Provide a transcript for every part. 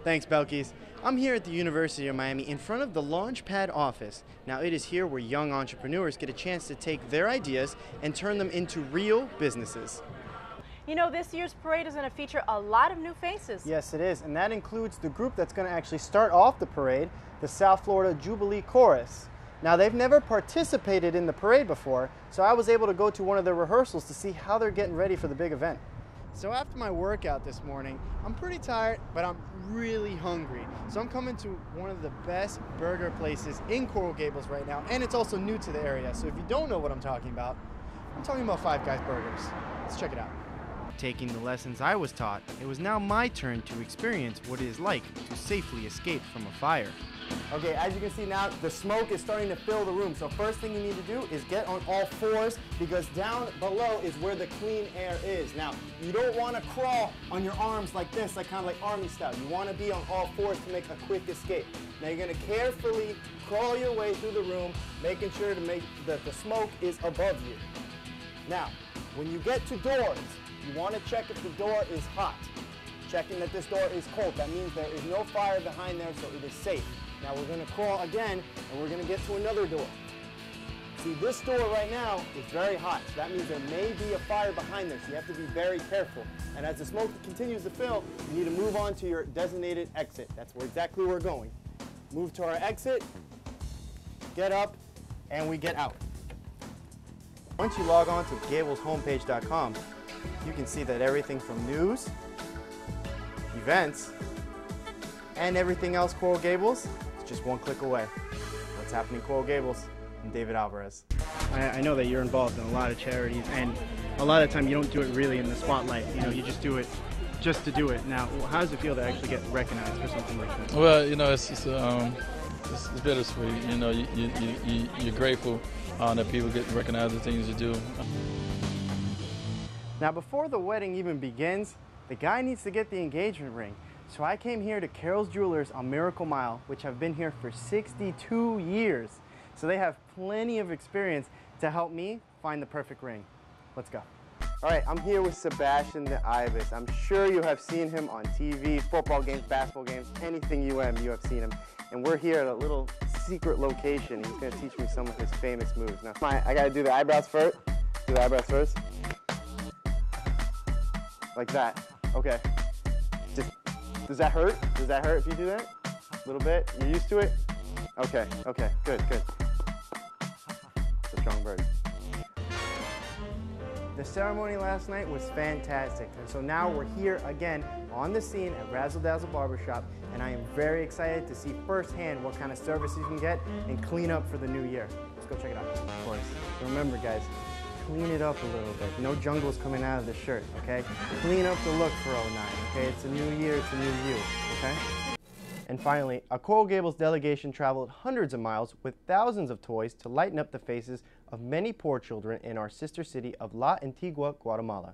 Thanks, Belkis. I'm here at the University of Miami in front of the Launchpad office. Now, it is here where young entrepreneurs get a chance to take their ideas and turn them into real businesses. You know, this year's parade is going to feature a lot of new faces. Yes, it is, and that includes the group that's going to actually start off the parade, the South Florida Jubilee Chorus. Now, they've never participated in the parade before, so I was able to go to one of their rehearsals to see how they're getting ready for the big event. So after my workout this morning, I'm pretty tired, but I'm really hungry. So I'm coming to one of the best burger places in Coral Gables right now, and it's also new to the area. So if you don't know what I'm talking about Five Guys Burgers. Let's check it out. Taking the lessons I was taught, it was now my turn to experience what it is like to safely escape from a fire. Okay, as you can see now, the smoke is starting to fill the room. So first thing you need to do is get on all fours, because down below is where the clean air is. Now, you don't want to crawl on your arms like this, like kind of like army style. You want to be on all fours to make a quick escape. Now you're going to carefully crawl your way through the room, making sure to make that the smoke is above you. Now, when you get to doors, you want to check if the door is hot. Checking that this door is cold. That means there is no fire behind there, so it is safe. Now we're going to crawl again, and we're going to get to another door. See, this door right now is very hot, so that means there may be a fire behind there, so you have to be very careful. And as the smoke continues to fill, you need to move on to your designated exit. That's exactly where we're going. Move to our exit, get up, and we get out. Once you log on to GablesHomepage.com, you can see that everything from news, events, and everything else Coral Gables is just one click away. What's happening in Coral Gables? I'm David Alvarez. I know that you're involved in a lot of charities, and a lot of time you don't do it really in the spotlight. You know, you just do it just to do it. Now, how does it feel to actually get recognized for something like this? Well, you know, it's bittersweet. You know, you're grateful that people get recognized for things you do. Now, before the wedding even begins, the guy needs to get the engagement ring. So I came here to Carol's Jewelers on Miracle Mile, which have been here for 62 years. So they have plenty of experience to help me find the perfect ring. Let's go. All right, I'm here with Sebastian the Ibis. I'm sure you have seen him on TV, football games, basketball games, anything you have seen him. And we're here at a little secret location. He's gonna teach me some of his famous moves. Now, I gotta do the eyebrows first. Do the eyebrows first. Like that. Okay. Does that hurt? Does that hurt if you do that? A little bit? You're used to it? Okay, okay, good, good. It's a strong bird. The ceremony last night was fantastic, and so now we're here again on the scene at Razzle Dazzle Barbershop, and I am very excited to see firsthand what kind of service you can get and clean up for the new year. Let's go check it out. Of course. So remember, guys, clean it up a little bit. No jungles coming out of the shirt, okay? Clean up the look for 09, okay? It's a new year, it's a new you, okay? And finally, a Coral Gables delegation traveled hundreds of miles with thousands of toys to lighten up the faces of many poor children in our sister city of La Antigua, Guatemala.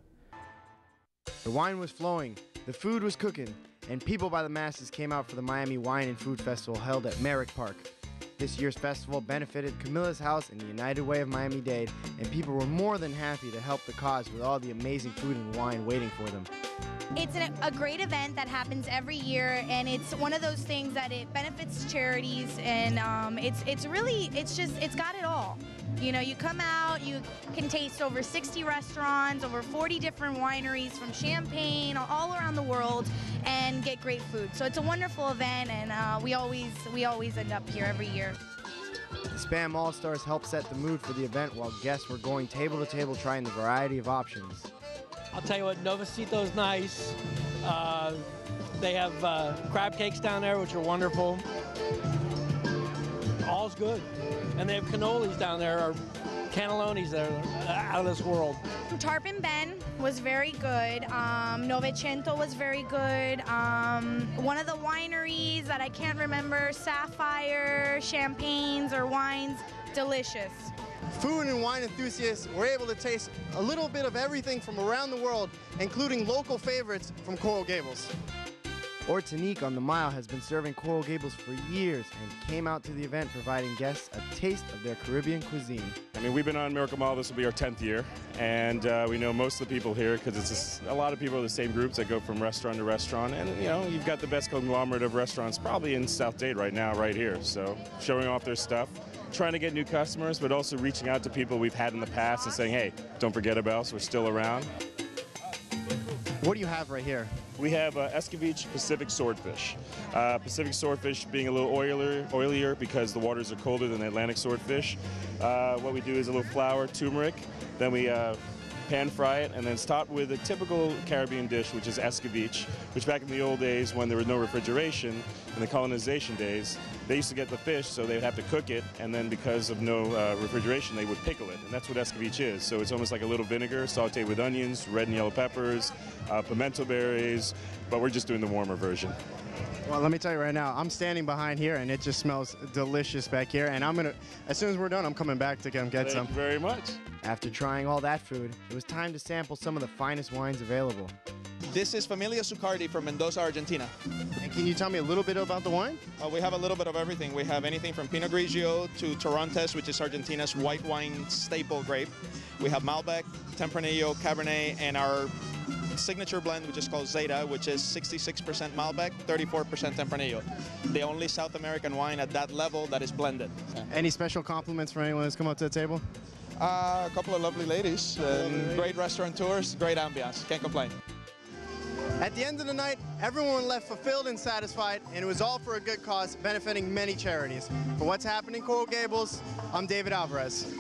The wine was flowing, the food was cooking, and people by the masses came out for the Miami Wine and Food Festival held at Merrick Park. This year's festival benefited Camilla's House and the United Way of Miami-Dade, and people were more than happy to help the cause with all the amazing food and wine waiting for them. It's a great event that happens every year, and it's one of those things that it benefits charities, and it's got it all. You know, you come out, you can taste over 60 restaurants, over 40 different wineries from Champagne all around the world, and get great food. So it's a wonderful event, and we always end up here every year. The Spam All-Stars helped set the mood for the event while guests were going table to table trying the variety of options. I'll tell you what, Novacito's nice. They have crab cakes down there, which are wonderful. All's good. And they have cannolis down there, or cannellonis that are out of this world. Tarpon Ben was very good. Novecento was very good. One of the wineries that I can't remember, Sapphire, champagnes or wines, delicious. Food and wine enthusiasts were able to taste a little bit of everything from around the world, including local favorites from Coral Gables. Ortanique on the Mile has been serving Coral Gables for years and came out to the event providing guests a taste of their Caribbean cuisine. I mean, we've been on Miracle Mile, this will be our 10th year, and we know most of the people here because it's just, a lot of people are the same groups that go from restaurant to restaurant, and you know, you've got the best conglomerate of restaurants probably in South Dade right now, right here, so showing off their stuff, trying to get new customers, but also reaching out to people we've had in the past and saying, hey, don't forget about us, we're still around. What do you have right here? We have Escovitch Pacific Swordfish. Pacific Swordfish being a little oilier because the waters are colder than the Atlantic Swordfish. What we do is a little flour, turmeric, then we pan fry it, and then it's topped with a typical Caribbean dish, which is Escovitch, which back in the old days when there was no refrigeration, in the colonization days, they used to get the fish, so they would have to cook it, and then because of no refrigeration, they would pickle it, and that's what Escovitch is. So it's almost like a little vinegar, sauteed with onions, red and yellow peppers, pimento berries, but we're just doing the warmer version. Well, let me tell you right now, I'm standing behind here, and it just smells delicious back here, and I'm gonna, as soon as we're done, I'm coming back to come get some. Thank you very much. After trying all that food, it was time to sample some of the finest wines available. This is Familia Zucardi from Mendoza, Argentina. And can you tell me a little bit about the wine? We have a little bit of everything. We have anything from Pinot Grigio to Torrontés, which is Argentina's white wine staple grape. We have Malbec, Tempranillo, Cabernet, and our signature blend, which is called Zeta, which is 66% Malbec, 34% Tempranillo. The only South American wine at that level that is blended. Any special compliments for anyone who's come up to the table? A couple of lovely ladies, great restaurateurs, great ambiance. Can't complain. At the end of the night, everyone left fulfilled and satisfied, and it was all for a good cause, benefiting many charities. For What's Happening Coral Gables, I'm David Alvarez.